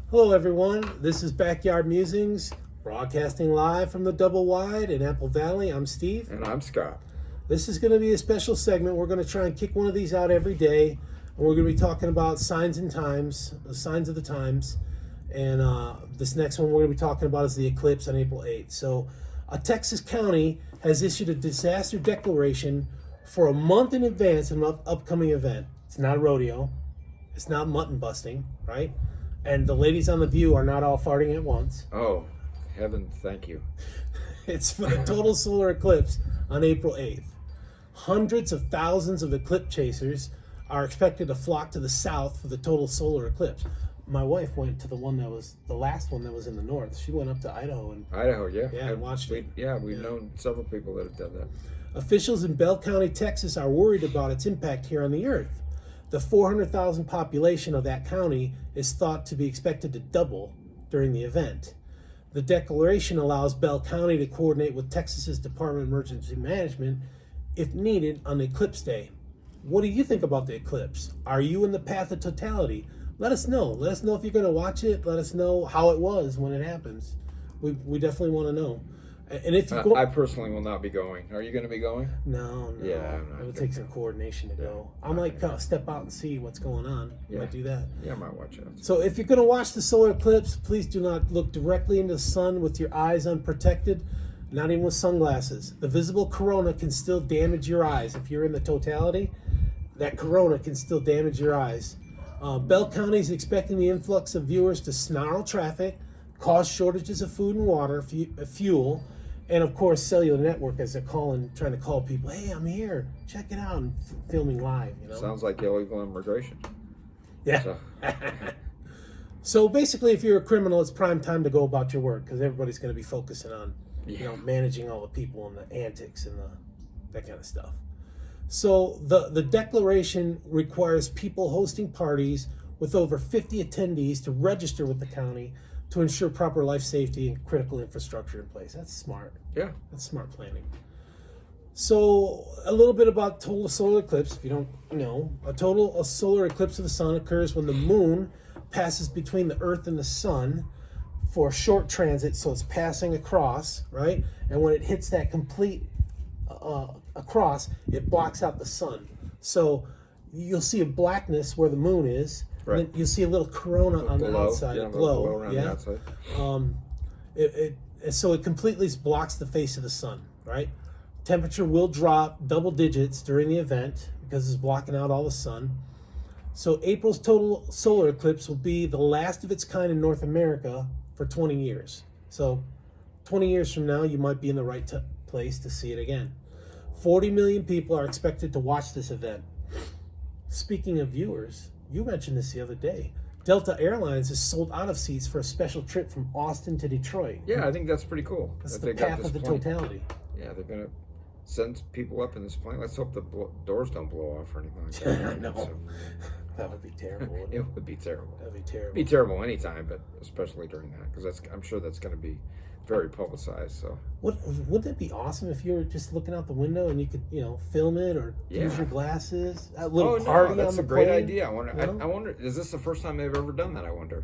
Hello everyone, this is Backyard Musings, broadcasting live from the Double Wide in Apple Valley. I'm Steve. And I'm Scott. This is going to be a special segment. We're going to try and kick one of these out every day. And we're going to be talking about signs and times, the signs of the times. And this next one we're going to be talking about is the eclipse on April 8th. So a Texas county has issued a disaster declaration for a month in advance of an upcoming event. It's not a rodeo. It's not mutton busting, right? And the ladies on The View are not all farting at once. Oh, heaven, thank you. It's for a total solar eclipse on April 8th. Hundreds of thousands of eclipse chasers are expected to flock to the south for the total solar eclipse. My wife went to the last one that was in the north. She went up to Idaho and and watched it. Yeah, we've known several people that have done that. Officials in Bell County, Texas are worried about its impact here on the earth. The 400,000 population of that county is thought to be expected to double during the event. The declaration allows Bell County to coordinate with Texas's Department of Emergency Management if needed on the eclipse day. What do you think about the eclipse? Are you in the path of totality? Let us know. Let us know if you're going to watch it. Let us know how it was when it happens. We definitely want to know. And if you I personally will not be going. Are you going to be going? No. Yeah, it would take some coordination to go. I might step out and see what's going on. Yeah. Might do that. Yeah, I might watch it. So if you're going to watch the solar eclipse, please do not look directly into the sun with your eyes unprotected, not even with sunglasses. The visible corona can still damage your eyes. If you're in the totality, that corona can still damage your eyes. Bell County is expecting the influx of viewers to snarl traffic, cause shortages of food and water, fuel, and of course cellular network as they're trying to call people, hey, I'm here, check it out, and filming live. Sounds like illegal immigration. Yeah. So basically, if you're a criminal, it's prime time to go about your work because everybody's going to be focusing on managing all the people and the antics and that kind of stuff. So the declaration requires people hosting parties with over 50 attendees to register with the county to ensure proper life safety and critical infrastructure in place. That's smart. Yeah. That's smart planning. So a little bit about total solar eclipse, if you don't know. A solar eclipse of the sun occurs when the moon passes between the earth and the sun for a short transit, so it's passing across, right? And when it hits that complete across, it blocks out the sun. So you'll see a blackness where the moon is. Right. And then you'll see a little corona on the outside, a glow. The outside. So it completely blocks the face of the sun, right? Temperature will drop double digits during the event because it's blocking out all the sun. So April's total solar eclipse will be the last of its kind in North America for 20 years. So 20 years from now, you might be in the right place to see it again. 40 million people are expected to watch this event. Speaking of viewers, you mentioned this the other day. Delta Airlines has sold out of seats for a special trip from Austin to Detroit. Yeah, I think that's pretty cool. That's the path of the totality. Yeah, they're going to send people up in this plane. Let's hope the doors don't blow off or anything like that. No. So, that would be terrible. It would be terrible. That would be terrible. It'd be terrible anytime, but especially during that, because I'm sure that's going to be very publicized. So wouldn't it be awesome if you were just looking out the window and you could film it or use your glasses? A little party on the plane. That's a great idea. I wonder. Is this the first time they've ever done that? I wonder.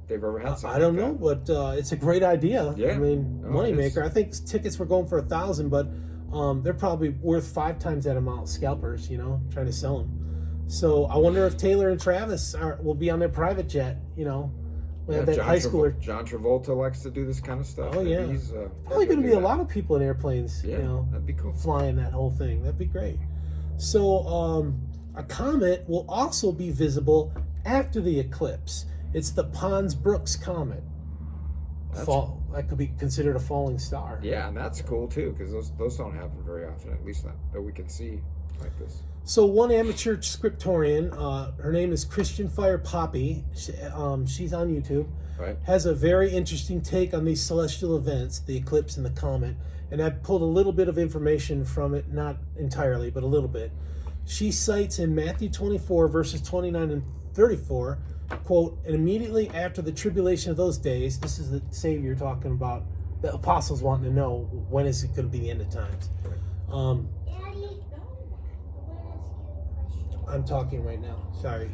They've ever had something. I don't know, but it's a great idea. Yeah. I mean, moneymaker. I think tickets were going for $1,000, but they're probably worth 5 times that amount. Scalpers, trying to sell them. So I wonder if Taylor and Travis will be on their private jet. We have that high schooler. John Travolta likes to do this kind of stuff. Oh, yeah. He's probably going to be a lot of people in airplanes, that'd be cool. Flying that whole thing. That'd be great. So a comet will also be visible after the eclipse. It's the Pons-Brooks Comet. That could be considered a falling star. Yeah, and that's cool, too, because those don't happen very often, at least not that we can see like this. So one amateur scriptorian, her name is Christian Fire Poppy, she's on YouTube, right, has a very interesting take on these celestial events, the eclipse and the comet, and I've pulled a little bit of information from it, not entirely, but a little bit. She cites in Matthew 24, verses 29 and 34, quote, and immediately after the tribulation of those days, this is the Savior talking about the apostles wanting to know when is it going to be the end of times. I'm talking right now. Sorry.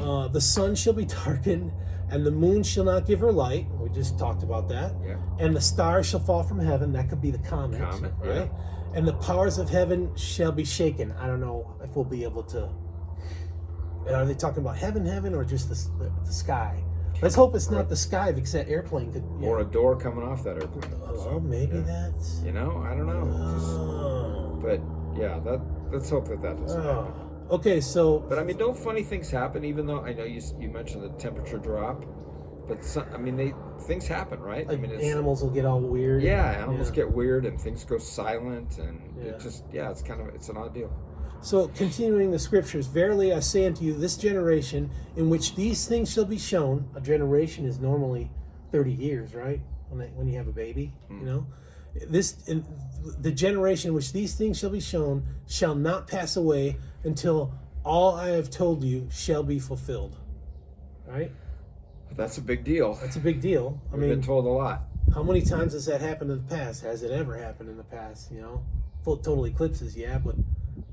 The sun shall be darkened, and the moon shall not give her light. We just talked about that. Yeah. And the stars shall fall from heaven. That could be the comet. Comet, right? yeah. And the powers of heaven shall be shaken. I don't know if we'll be able to. Are they talking about heaven, or just the sky? Let's hope it's not the sky, because that airplane could. Or a door coming off that airplane. Oh, maybe that's. You know, I don't know. But yeah, let's hope that doesn't happen. Okay, so. But I mean, don't funny things happen? Even though I know you mentioned the temperature drop, but things happen, right? Like I mean, animals will get all weird. Yeah, animals get weird, and things go silent, and it's an odd deal. So, continuing the scriptures, verily I say unto you, this generation in which these things shall be shown, a generation is normally 30 years, right? When you have a baby, you know? The generation in which these things shall be shown shall not pass away until all I have told you shall be fulfilled. Right? That's a big deal. That's a big deal. We've been told a lot. How many times has that happened in the past? Has it ever happened in the past, you know? Full total eclipses, yeah, but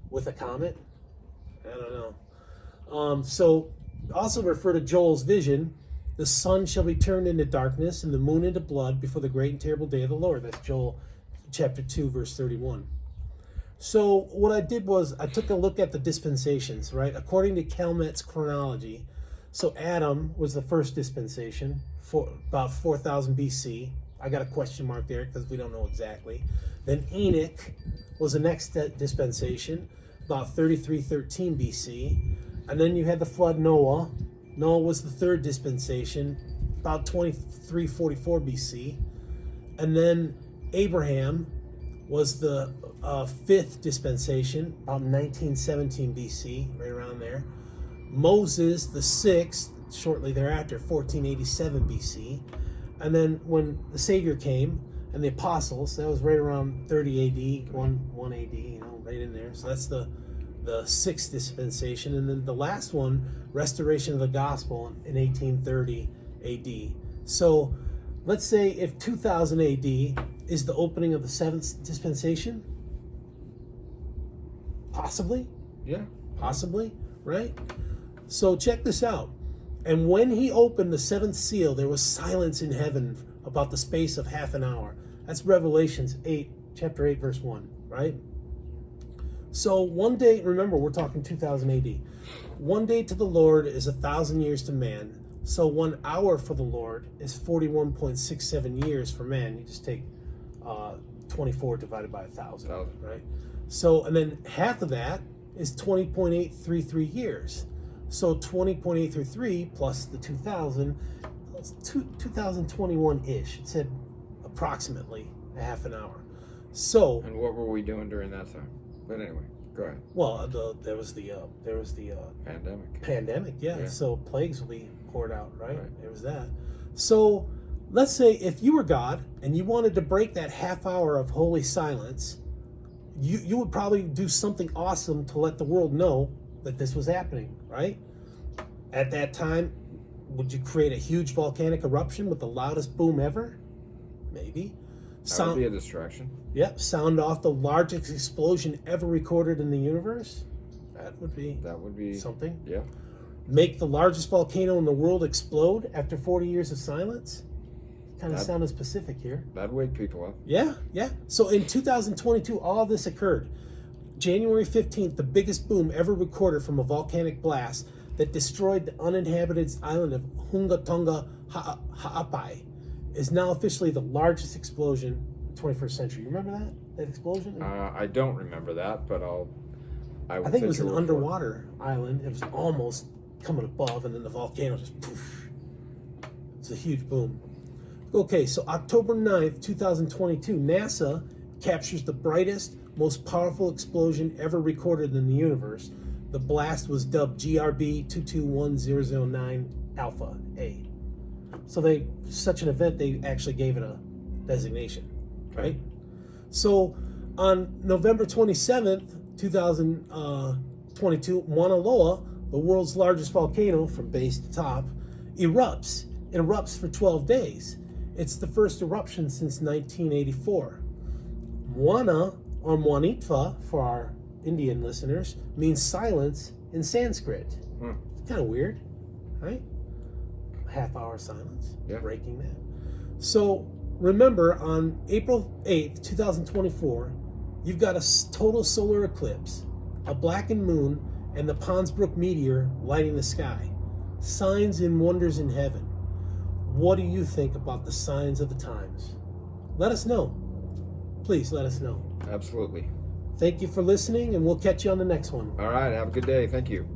with a comet? I don't know. So, also refer to Joel's vision. The sun shall be turned into darkness and the moon into blood before the great and terrible day of the Lord. That's Joel chapter 2, verse 31. So what I did was I took a look at the dispensations, right? According to Calmet's chronology, so Adam was the first dispensation for about 4,000 BC. I got a question mark there because we don't know exactly. Then Enoch was the next dispensation, about 3313 BC. And then you had the flood Noah. Noah was the third dispensation, about 2344 BC. And then Abraham was the fifth dispensation, about 1917 BC, right around there. Moses, the sixth, shortly thereafter, 1487 BC. And then when the Savior came, and the apostles, that was right around 30 AD, 1 AD, you know, right in there. So that's the sixth dispensation. And then the last one, restoration of the gospel in 1830 AD. So let's say if 2000 AD is the opening of the seventh dispensation, possibly. Yeah. Possibly, right? So check this out. And when he opened the seventh seal, there was silence in heaven about the space of half an hour. That's Revelations 8, chapter 8, verse 1, right? So one day, remember, we're talking 2000 AD. One day to the Lord is 1,000 years to man. So 1 hour for the Lord is 41.67 years for man. You just take 24 divided by 1,000, right? So, and then half of that is 20.833 years. So 20.833 plus the 2000, 2021-ish. It said approximately a half an hour. So. And what were we doing during that time? But anyway, go ahead. Well, there was the pandemic. Pandemic, yeah. So plagues will be poured out, right? There was that. So let's say if you were God and you wanted to break that half hour of holy silence, you would probably do something awesome to let the world know that this was happening, right? At that time, would you create a huge volcanic eruption with the loudest boom ever? Maybe. That would be a distraction. Yep. Sound off the largest explosion ever recorded in the universe? That would be something. Yeah. Make the largest volcano in the world explode after 40 years of silence? Kind of sounded specific here. That'd wake people up. Yeah. So in 2022, all of this occurred. January 15th, the biggest boom ever recorded from a volcanic blast that destroyed the uninhabited island of Hunga Tonga Ha'apai is now officially the largest explosion in the 21st century. You remember that explosion? I don't remember that, but I think it was an underwater island. It was almost coming above, and then the volcano just poof. It's a huge boom. Okay, so October 9th, 2022, NASA captures the brightest, most powerful explosion ever recorded in the universe. The blast was dubbed GRB 221009 Alpha A. So such an event, they actually gave it a designation, right? So on November 27th, 2022, Mauna Loa, the world's largest volcano from base to top, erupts. It erupts for 12 days. It's the first eruption since 1984. Moana, or Moanitva, for our Indian listeners, means silence in Sanskrit. It's kind of weird. right? Half-hour silence, Yeah. breaking that. So remember, on April 8th, 2024, you've got a total solar eclipse, a blackened moon, and the Pons-Brooks meteor lighting the sky. Signs and wonders in heaven. What do you think about the signs of the times? Let us know. Please let us know. Absolutely. Thank you for listening, and we'll catch you on the next one. All right. Have a good day. Thank you.